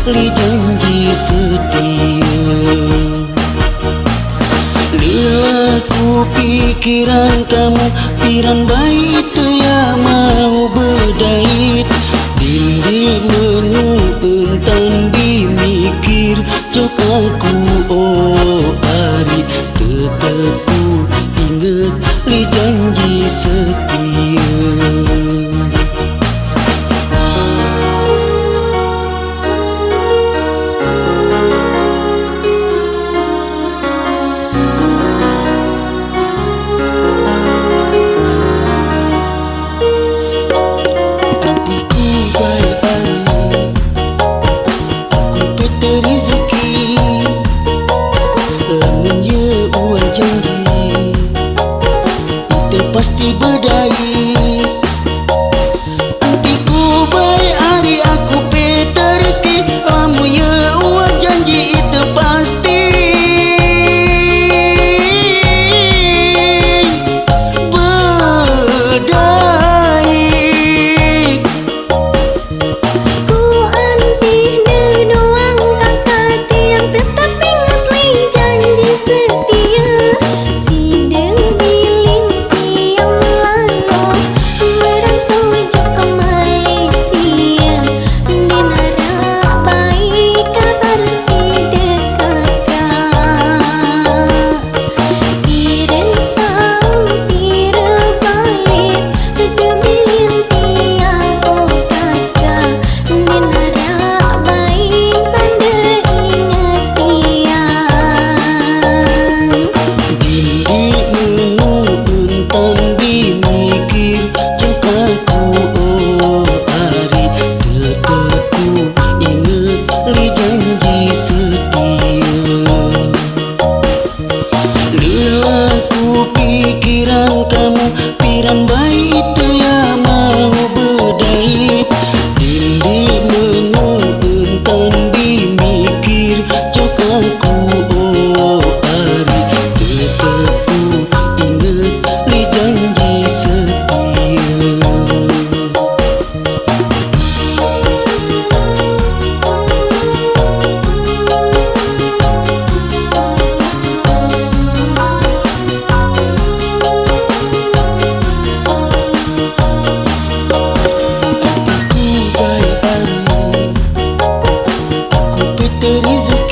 li janji setia. Lelah ku pikiran kamu, piran baik ya mau berdait. Dindi menung entan dimikir, cok aku oh hari tetap ku inget li janji setia. Pasti berdaya. Antiku baik hari aku peta rezeki, lamu ya uang janji itu pasti berdaya. Ku anti doang kakak tiang, tetap ingat li janji setia. Pikiran kamu, piran baik ya mau berdait. Dindi menung entan dimikir, cok aku oh hari tetap ku inget li janji setia. Rezeki